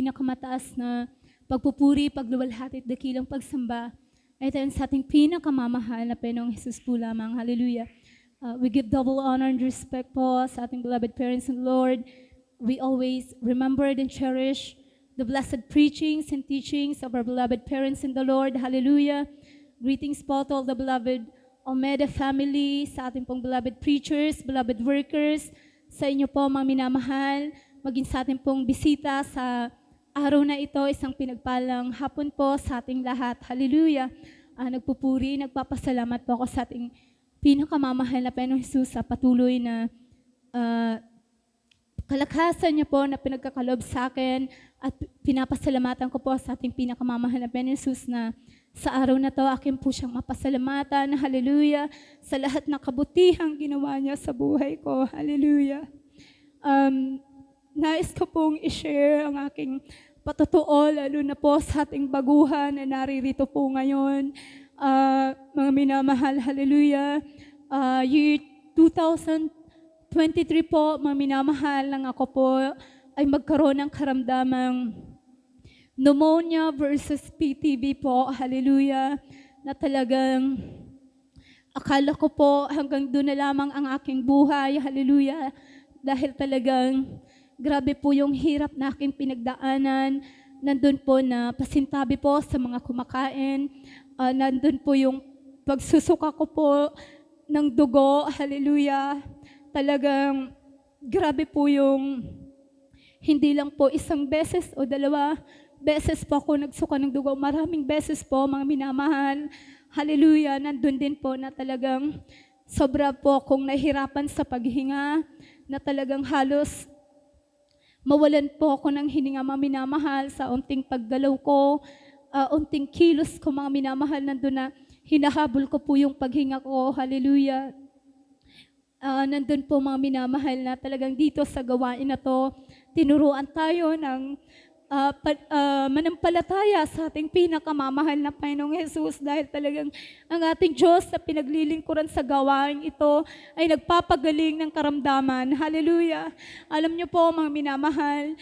pinakamataas na pagpupuri, pagluwalhati at dakilang pagsamba ay tayo sa ating pinakamamahal na Panginoong Jesus po lamang. Hallelujah. We give double honor and respect po sa ating beloved parents and Lord. We always remember and cherish the blessed preachings and teachings of our beloved parents in the Lord. Hallelujah. Greetings po to all the beloved Almeida family, sa ating pong beloved preachers, beloved workers, sa inyo po mga minamahal, maging sa ating pong bisita sa araw na ito, isang pinagpalang hapon po sa ating lahat. Hallelujah. Nagpupuri, nagpapasalamat po ako sa ating pinakamamahal na Panginoong Jesus sa patuloy na kalakasan niya po na pinagkakalob sa akin at pinapasalamatan ko po sa ating pinakamamahal na Panginoong Jesus na sa araw na to, akin po siyang mapasalamatan. Hallelujah. Sa lahat ng kabutihang ginawa niya sa buhay ko. Hallelujah. Nais ko pong i-share ang aking patotoo, lalo na po sa ating baguhan na naririto po ngayon. Mga minamahal, hallelujah. Year 2023 po, mga minamahal, nang ako po ay magkaroon ng karamdamang pneumonia versus PTB po, hallelujah, na talagang akala ko po hanggang doon na lamang ang aking buhay, hallelujah, dahil talagang grabe po yung hirap na aking pinagdaanan. Nandun po na pasintabi po sa mga kumakain. Nandun po yung pagsusuka ko po ng dugo. Hallelujah. Talagang grabe po yung hindi lang po isang beses o dalawa beses po ako nagsuka ng dugo. Maraming beses po, mga minamahal. Hallelujah. Nandun din po na talagang sobra po akong nahirapan sa paghinga, na talagang halos mawalan po ako ng hininga, mga minamahal, sa unting paggalaw ko, unting kilos ko, mga minamahal, nandun na hinahabol ko po yung paghinga ko. Hallelujah. Nandun po, mga minamahal, na talagang dito sa gawain na to, tinuruan tayo ng manampalataya sa ating pinakamamahal na Panginoong Jesus, dahil talagang ang ating Diyos sa pinaglilingkuran sa gawain ito ay nagpapagaling ng karamdaman. Hallelujah. Alam niyo po, mga minamahal,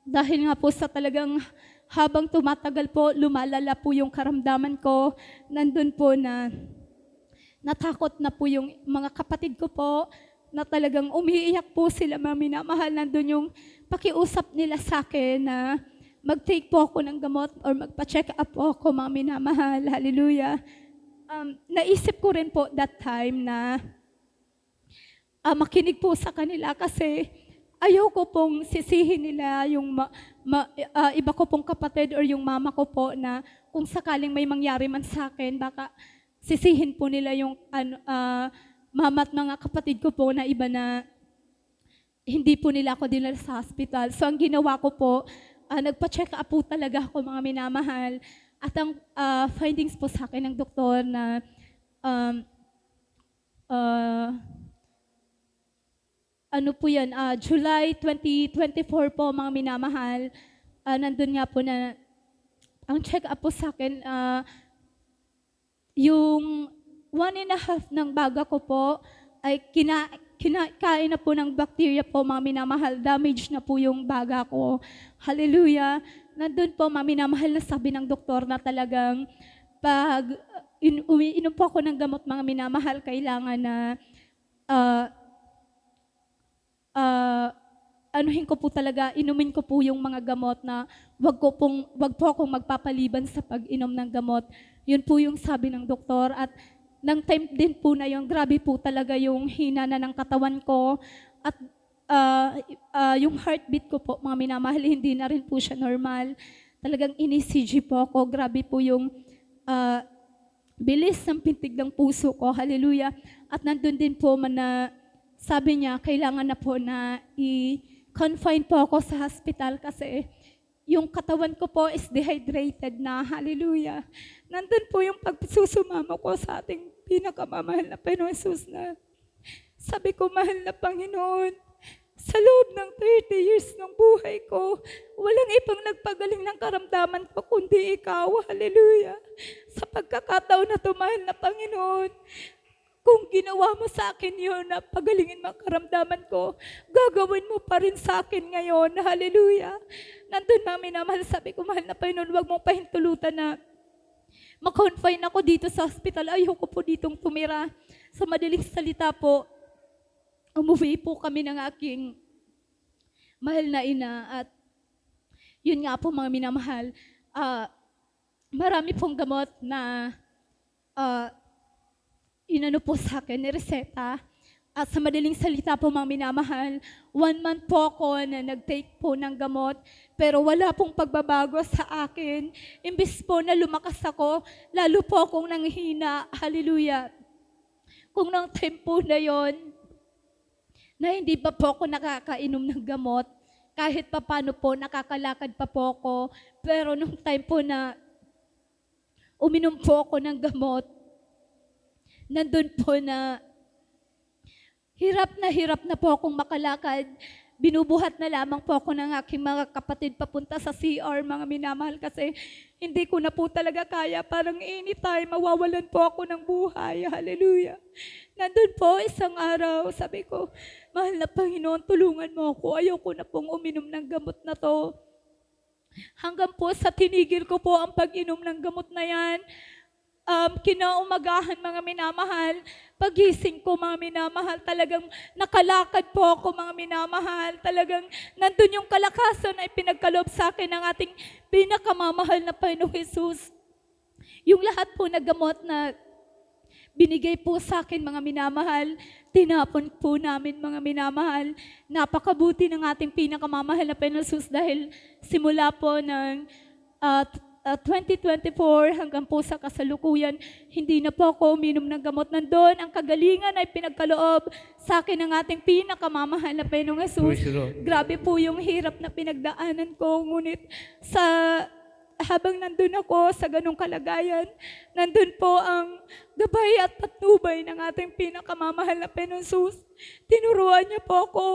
dahil nga po sa talagang habang tumatagal po, lumalala po yung karamdaman ko, nandun po na natakot na po yung mga kapatid ko po, na talagang umiiyak po sila, mga minamahal. Nandun yung pakiusap nila sa akin na mag-take po ako ng gamot or magpa-check up po ako, mga minamahal. Hallelujah. Naisip ko rin po that time na makinig po sa kanila, kasi ayaw ko pong sisihin nila yung iba ko pong kapatid or yung mama ko po, na kung sakaling may mangyari man sa akin, baka sisihin po nila yung mama at mga kapatid ko po na iba, na hindi po nila ako dinala sa hospital. So ang ginawa ko po, nagpa-check up po talaga ako, mga minamahal. At ang findings po sa akin ng doktor na ano po yan, July 2024 po, mga minamahal, nandun nga po na ang check up po sa akin, yung 1.5 ng baga ko po ay kinakain na po ng bacteria po, mga minamahal. Damage na po yung baga ko. Hallelujah. Nandun po, mga minamahal, na sabi ng doktor na talagang pag umiinom po ako ng gamot, mga minamahal, kailangan na anuhin ko po talaga, inumin ko po yung mga gamot, na wag po akong magpapaliban sa pag-inom ng gamot. Yun po yung sabi ng doktor. At nang time din po na yung grabe po talaga yung hina na ng katawan ko, at yung heartbeat ko po, mga minamahal, hindi na rin po siya normal. Talagang ini-CG po ako. Grabe po yung bilis ng pintig ng puso ko. Hallelujah. At nandun din po na sabi niya, kailangan na po na i-confine po ako sa hospital, kasi yung katawan ko po is dehydrated na. Hallelujah. Nandun po yung pagsusumamo ko sa ating pinakamamahal na Panginoon Jesus, na sabi ko, mahal na Panginoon, sa loob ng 30 years ng buhay ko, walang ibang nagpagaling ng karamdaman ko kundi ikaw. Hallelujah. Sa pagkakataon na ito, mahal na Panginoon, kung ginawa mo sa akin yun na pagalingin mo ang karamdaman ko, gagawin mo pa rin sa akin ngayon. Hallelujah. Nandun mga minamahal, sabi ko, mahal na Panginoon, huwag mong pahintulutan na ma-confine ako dito sa hospital. Ayoko po ditong tumira. Sa madaling salita po, umuwi po kami ng aking mahal na ina at yun nga po mga minamahal, marami pong gamot na inano po sa akin, nireseta. At sa madaling salita po mga minamahal, 1 month po ako na nag-take po ng gamot, pero wala pong pagbabago sa akin. Imbis po na lumakas ako, lalo po akong nanghina. Hallelujah. Kung nang time po na yon, na hindi pa po ako nakakainom ng gamot, kahit pa paano po, nakakalakad pa po ako, pero nung time po na uminom po ako ng gamot, nandun po na hirap na po akong makalakad. Binubuhat na lamang po ako ng aking mga kapatid papunta sa CR, mga minamahal, kasi hindi ko na po talaga kaya. Parang anytime, mawawalan po ako ng buhay. Hallelujah. Nandun po isang araw, sabi ko, mahal na Panginoon, tulungan mo ako. Ayoko na pong uminom ng gamot na to. Hanggang po sa tinigil ko po ang pag-inom ng gamot na yan, kinaumagahan mga minamahal, pagising ko mga minamahal, talagang nakalakad po ako mga minamahal, talagang nandun yung kalakasan na ipinagkaloob sa akin ng ating pinakamamahal na Panginoong Jesus. Yung lahat po na gamot na binigay po sa akin mga minamahal, tinapon po namin mga minamahal. Napakabuti ng ating pinakamamahal na Panginoong Jesus dahil simula po ng 2024 hanggang po sa kasalukuyan, hindi na po ako uminom ng gamot. Nandun ang kagalingan ay pinagkaloob sa akin ng ating pinakamamahal na Panginoong Jesus. Grabe po yung hirap na pinagdaanan ko, ngunit habang nandun ako sa ganong kalagayan, nandun po ang gabay at patnubay ng ating pinakamamahal na Panginoong Jesus. Tinuruan niya po ako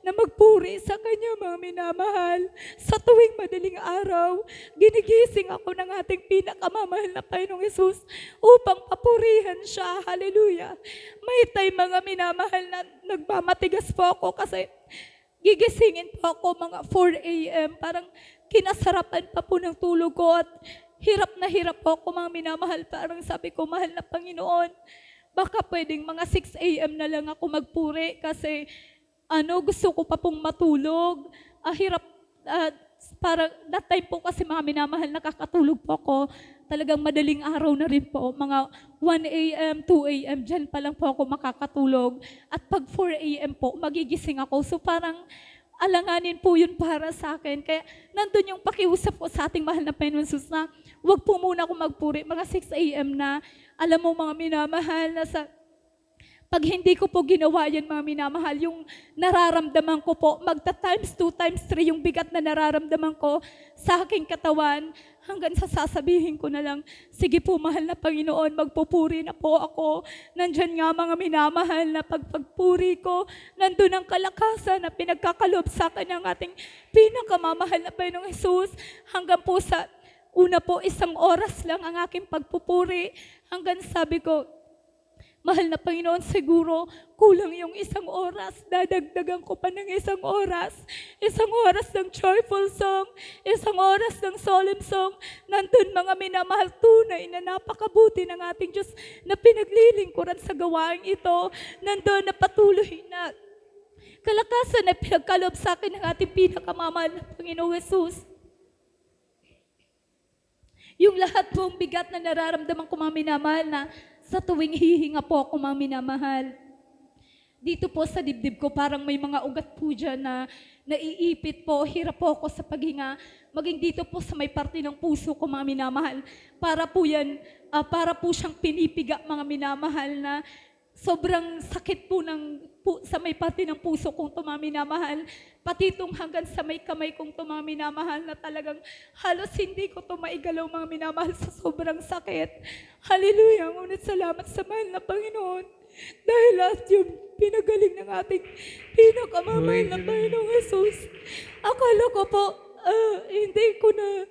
na magpuri sa Kanya, mga minamahal. Sa tuwing madaling araw, ginigising ako ng ating pinakamamahal na Panginoong Jesus upang papurihan siya. Hallelujah. May time mga minamahal na nagmamatigas po ako kasi gigisingin po ako mga 4 a.m. Parang kinasarapan pa po ng tulog ko at hirap na hirap po ako mga minamahal. Parang sabi ko, mahal na Panginoon, baka pwedeng mga 6 a.m. na lang ako magpuri kasi gusto ko pa pong matulog. Hirap, para that time po kasi mga minamahal, nakakatulog po ako. Talagang madaling araw na rin po, mga 1 a.m., 2 a.m., dyan pa lang po ako makakatulog. At pag 4 a.m. po, magigising ako. So parang alanganin po yun para sa akin. Kaya nandun yung pakiusap ko sa ating mahal na Panginoon Jesus na huwag po muna ako magpuri, mga 6 a.m. na. Alam mo mga minamahal, na pag hindi ko po ginawa yan mga minamahal, yung nararamdaman ko po, magta-times 2, times 3 yung bigat na nararamdaman ko sa aking katawan, hanggang sa sasabihin ko na lang, sige po mahal na Panginoon, magpupuri na po ako. Nandyan nga mga minamahal na pagpagpuri ko, nandun ang kalakasan na pinagkakalob sa akin ng ating pinakamamahal na Panginoong Jesus. Hanggang po sa una po, 1 oras lang ang aking pagpupuri. Hanggang sabi ko, mahal na Panginoon, siguro kulang yung 1 oras. Dadagdagan ko pa ng 1 oras. 1 oras ng joyful song, 1 oras ng solemn song. Nandun mga minamahal, tunay na napakabuti ng ating Diyos na pinaglilingkuran sa gawain ito. Nandun na patuloy na kalakasan na pinagkaloob sa akin ng ating pinakamamahal na Panginoong Jesus. Yung lahat pong bigat na nararamdaman ko mga minamahal, na sa tuwing hihinga po ako mga minamahal, dito po sa dibdib ko parang may mga ugat po dyan na naiipit po, hirap po ako sa paghinga. Maging dito po sa may parte ng puso ko mga minamahal, para po yan, para po siyang pinipiga mga minamahal, na sobrang sakit po sa may parte ng puso kong tumaminamahal, pati itong hanggang sa may kamay kong tumaminamahal, na talagang halos hindi ko maigalaw mga minamahal sa sobrang sakit. Hallelujah! Ngunit salamat sa mahal na Panginoon dahil lahat yung pinagaling ng ating pinakamamahal na Panginoong Jesus. Akala ko po, hindi ko na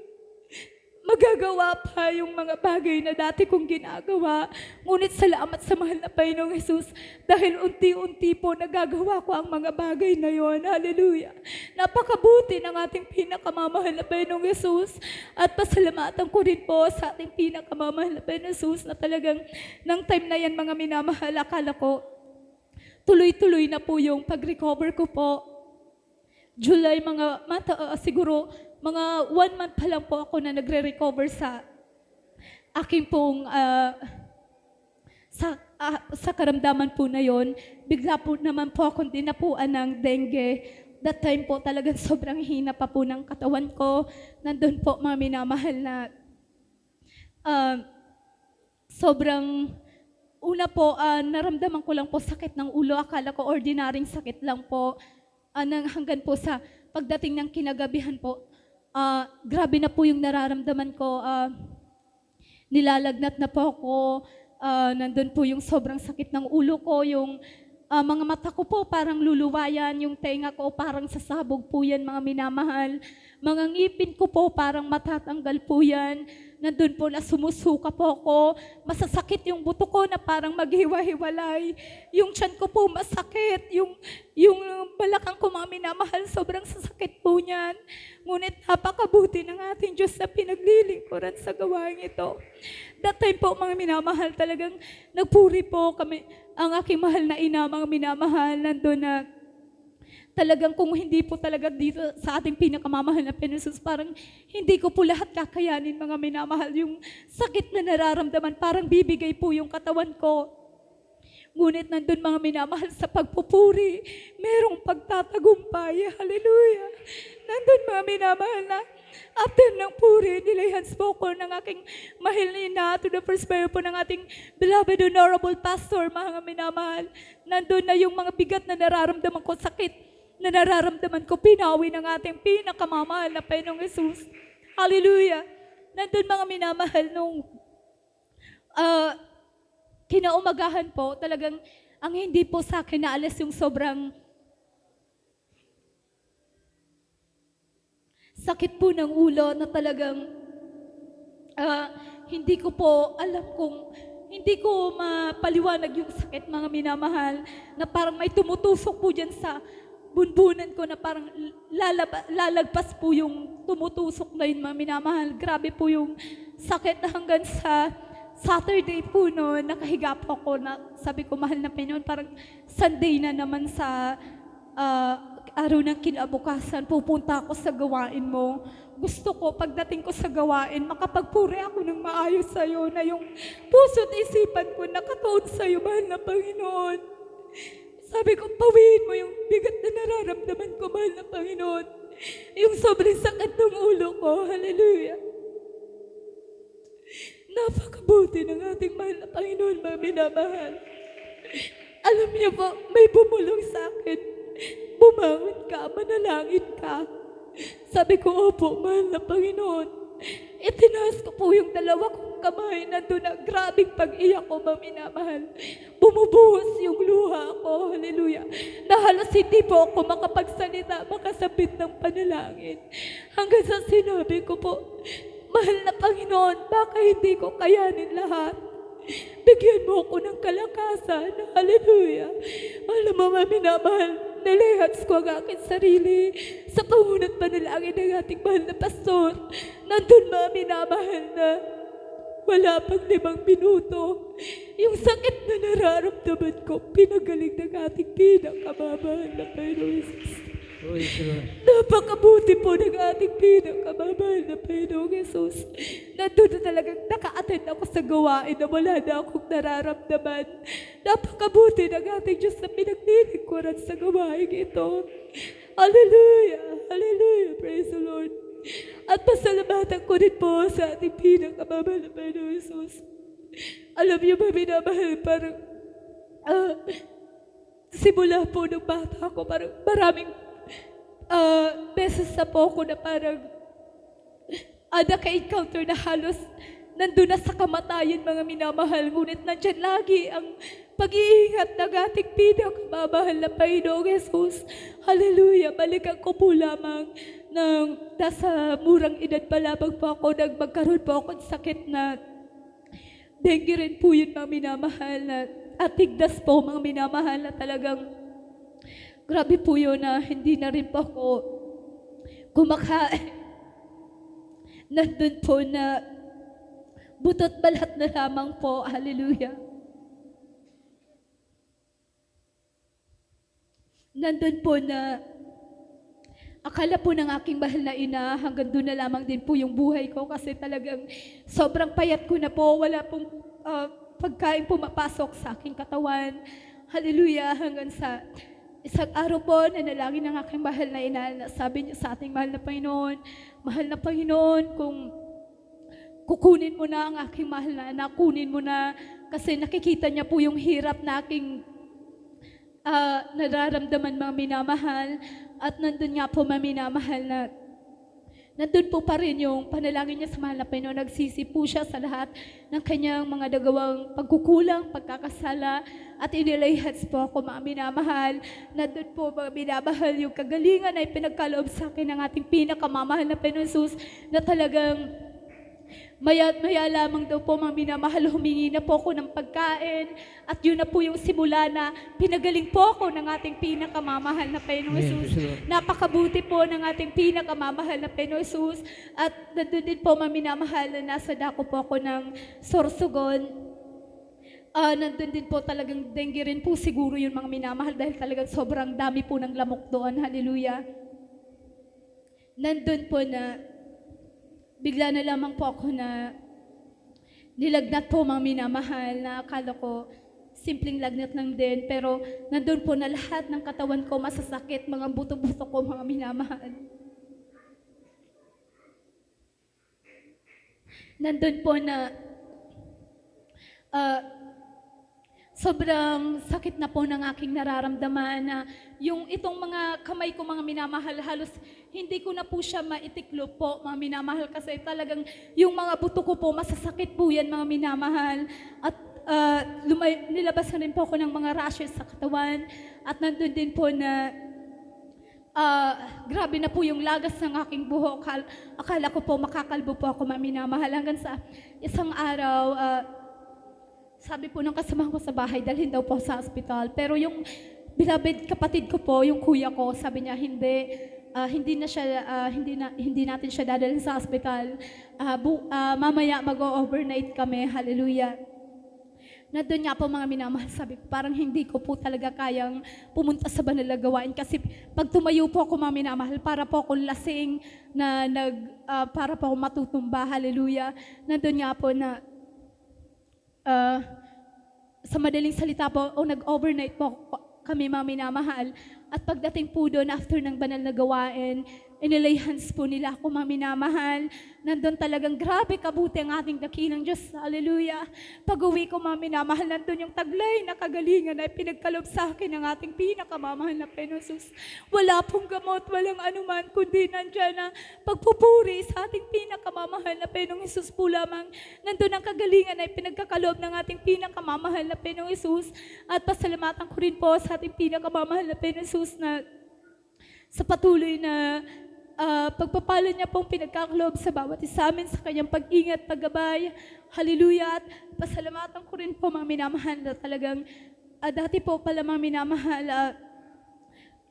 magagawa pa yung mga bagay na dati kong ginagawa. Ngunit salamat sa mahal na Panginoong Jesus dahil unti-unti po nagagawa ko ang mga bagay na yon. Hallelujah. Napakabuti ng ating pinakamamahal na Panginoong Jesus at pasalamatan ko rin po sa ating pinakamamahal na Panginoong Jesus na talagang ng time na yan mga minamahal, akala ko tuloy-tuloy na po yung pag-recover ko po. July, siguro mga 1 month pa lang po ako na nagre-recover sa aking pong sa karamdaman po na yon. Bigla po naman po akong dinapuan ng dengue. That time po talagang sobrang hina pa po ng katawan ko. Nandun po mga minamahal na sobrang una po, naramdaman ko lang po sakit ng ulo. Akala ko ordinaryong sakit lang po. Hanggang po sa pagdating ng kinagabihan po, grabe na po yung nararamdaman ko. Nilalagnat na po ako. Nandun po yung sobrang sakit ng ulo ko. Yung mga mata ko po parang luluwayan. Yung tenga ko parang sasabog po yan, mga minamahal. Mga ngipin ko po parang matatanggal po yan. Nandun po na sumusuka po ako. Masasakit yung buto ko na parang maghiwa-hiwalay. Yung tiyan ko po masakit. Yung balakang ko mga minamahal, sobrang sasakit po niyan. Ngunit napakabuti ng ating Diyos na pinaglilingkuran sa gawain ito. That time po mga minamahal, talagang nagpuri po kami. Ang aking mahal na ina, mga minamahal, nandun na talagang kung hindi po talaga dito sa ating pinakamamahal na Panginoon, parang hindi ko po lahat kakayanin mga minamahal. Yung sakit na nararamdaman, parang bibigay po yung katawan ko. Ngunit nandun mga minamahal sa pagpupuri, merong pagtatagumpay. Hallelujah! Nandun mga minamahal na after ng puri, nilayhans po ko ng aking mahal na ina to the first prayer po ng ating beloved honorable pastor, mga minamahal. Nandun na yung mga bigat na nararamdaman ko, sakit na nararamdaman ko, pinawi ng ating pinakamamahal na Panginoong Jesus. Hallelujah! Nandun mga minamahal nung kinaumagahan po, talagang ang hindi po sa akin naalis yung sobrang sakit po ng ulo na talagang hindi ko po alam kung hindi ko mapaliwanag yung sakit mga minamahal na parang may tumutusok po dyan sa bunbunan ko na parang lalagpas po yung tumutusok na yun mga minamahal. Grabe po yung sakit na hanggang sa Saturday po noon, nakahiga po ako na sabi ko, mahal na Panginoon, parang Sunday na naman sa araw ng kinabukasan, pupunta ako sa gawain mo. Gusto ko, pagdating ko sa gawain, makapagpuri ako ng maayos sa'yo na yung puso't isipan ko nakatuon sa'yo, mahal na Panginoon. Sabi ko, pawiin mo yung bigat na nararamdaman ko, mahal na Panginoon. Yung sobrang sakit ng ulo ko. Hallelujah. Napakabuti ng ating mahal na Panginoon, mga minamahal. Alam niyo po, may bumulong sa akin. Bumangon ka, manalangin ka. Sabi ko, opo, mahal na Panginoon. Itinaas ko po yung dalawa kong kamay na doon na grabing pag-iyak ko, mga minamahal. Bumubuhos yung luha ko, hallelujah. Na halos hindi po ako makapagsalita, makasabit ng panalangin. Hanggang sa sinabi ko po, mahal na Panginoon, baka hindi ko kayanin lahat. Bigyan mo ako ng kalakasan, hallelujah. Alam mo, mga minamahal, nalihats ko ang aking sarili sa pangunat panalangin ng ating mahal na pastor. Nandun mga minamahal na wala pang 5 minuto. Yung sakit na nararamdaman ko, pinagaling ng ating pinakamamahal na Panginoon Jesus. Napakabuti po ng ating pinakamamahal na Panginoong Jesus. Nandun na talagang naka-attend ako sa gawain na wala na akong nararamdaman. Napakabuti ng ating Diyos na pinaglilingkuran sa gawain ito. Hallelujah! Hallelujah! Praise the Lord! At pasalamatan ko rin po sa ating pinakamamahal na Panginoong Jesus. Alam niyo ba, minamahal, parang simula po ng bata ko, parang maraming beses na po ako na parang naka-encounter na halos nandun na sa kamatayan, mga minamahal. Ngunit nandyan lagi ang pag-iingat ng ating pinakamamahal na Panginoong Jesus. Hallelujah! Balikan ko po lamang nang nasa murang edad pa lamang po ako nang magkaroon po ako ng sakit na dengue rin po yun, mga minamahal, na at tigdas po, mga minamahal, na talagang grabe po yun na hindi na rin po ako kumakain. Nandun po na butot balat na lamang po. Hallelujah. Nandun po na akala po ng aking mahal na ina, hanggang doon na lamang din po yung buhay ko kasi talagang sobrang payat ko na po. Wala pong pagkain pumapasok sa aking katawan. Hallelujah. Hanggang sa isang araw po, nanalangin ng aking mahal na ina, na sabi niya sa ating mahal na Panginoon, kung kukunin mo na ang aking mahal na anak, kunin mo na, kasi nakikita niya po yung hirap na aking nararamdaman, mga minamahal. At nandun nga po, mga minamahal, na nandun po pa rin yung panalangin niya sa mahal na Panginoon. Nagsisi po siya sa lahat ng kanyang mga nagawang pagkukulang, pagkakasala, at inilayhats po ako, mga minamahal. Nandun po, mga minamahal, yung kagalingan ay pinagkaloob sa akin ng ating pinakamamahal na Panginoon Jesus, na talagang maya lamang daw po, mga minamahal, humingi na po ako ng pagkain, at yun na po yung simula na pinagaling po ako ng ating pinakamamahal na Panginoon Jesus. Napakabuti po ng ating pinakamamahal na Panginoon Jesus. At nandun din po, mga minamahal, na nasa dako po ako ng Sorsogon. Nandun din po talagang dengue rin po siguro yun, mga minamahal, dahil talagang sobrang dami po ng lamok doon. Hallelujah. Nandun po na bigla na lamang po ako na nilagnat po, mga minamahal, na akala ko simpleng lagnat lang din, pero nandun po na lahat ng katawan ko masasakit, mga buto-buto ko, mga minamahal. Nandun po na sobrang sakit na po ng aking nararamdaman, na yung itong mga kamay ko, mga minamahal, halos hindi ko na po siya maitiklo po, mga minamahal, kasi talagang yung mga buto ko po, masasakit po yan, mga minamahal. At nilabas na rin po ako ng mga rashes sa katawan. At nandun din po na grabe na po yung lagas ng aking buhok. Akala ko po makakalbo po ako, mga minamahal. Hanggang sa isang araw, sabi po ng kasama ko sa bahay, dalhin daw po sa ospital. Pero yung beloved kapatid ko po, yung kuya ko, sabi niya, hindi natin siya dadalhin sa ospital. Mamaya mag-overnight kami. Hallelujah. Nandun nga po, mga minamahal, sabi ko, parang hindi ko po talaga kayang pumunta sa banal na gawain, kasi pag tumayo po ako, mga minamahal, para po akong lasing para po ako matutumba. Hallelujah. Nandun nga po na sa madaling salita po, nag-overnight po kami, mga minamahal. At pagdating po doon, after ng banal na gawain, inilay hands po nila ako, mga minamahal. Nandun talagang grabe kabuti ang ating dakilang Diyos. Hallelujah. Pag-uwi ko, mga minamahal, nandun yung taglay na kagalingan ay pinagkalob sa akin ng ating pinakamamahal na Panginoon Jesus. Wala pong gamot, walang anuman, kundi nandyan na pagpupuri sa ating pinakamamahal na Panginoong Jesus po lamang. Nandun ang kagalingan ay pinagkakalob ng ating pinakamamahal na Panginoong Jesus. At pasalamatan ko rin po sa ating pinakamamahal na Panginoong Jesus na sa patuloy na pagpapala niya pong pinagkakalob sa bawat isa amin, sa kanyang pag-ingat, paggabay. Hallelujah. At pasalamatan ko rin po, mga minamahal, na talagang dati po pala, mga minamahal,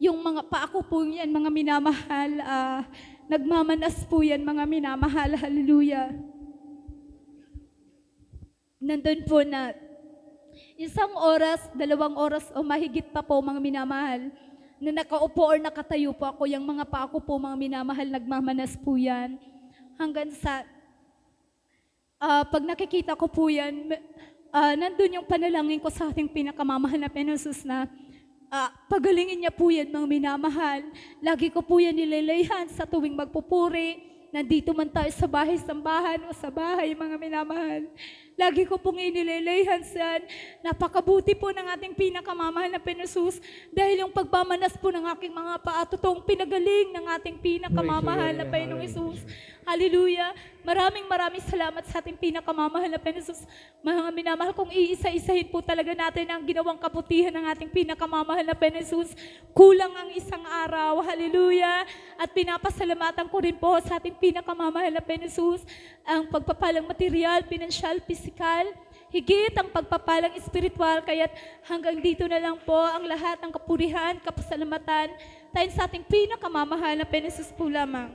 yung mga paako po yan, mga minamahal, nagmamanas po yan, mga minamahal. Hallelujah. Nandun po na 1 oras, 2 oras o mahigit pa po, mga minamahal, na nakaupo or nakatayo po ako, yung mga paako po, mga minamahal, nagmamanas po yan. Hanggang sa pag nakikita ko po yan, nandun yung panalangin ko sa ating pinakamamahal na Panginoon Jesus, na pagalingin niya po yan, mga minamahal. Lagi ko po yan nilalayhan sa tuwing magpupuri. Nandito man tayo sa bahay-sambahan o sa bahay, mga minamahal. Lagi ko pong inilalayhan yan. Napakabuti po ng ating pinakamamahal na Panginoon Jesus, dahil yung pagmamanas po ng aking mga paa, totoong pinagaling ng ating pinakamamahal na Panginoong Jesus. Hallelujah. Maraming salamat sa ating pinakamamahal na Panginoon. Mga minamahal kong iisa-isahin po talaga natin ang ginawang kabutihan ng ating pinakamamahal na Panginoon. Kulang ang isang araw. Hallelujah. At pinapasalamatan ko rin po sa ating pinakamamahal na Panginoon ang pagpapalang material, pinansyal, pisikal, higit ang pagpapalang espiritual. Kaya't hanggang dito na lang po ang lahat ng kapurihan, kapasalamatan tayo sa ating pinakamamahal na Panginoon po lamang.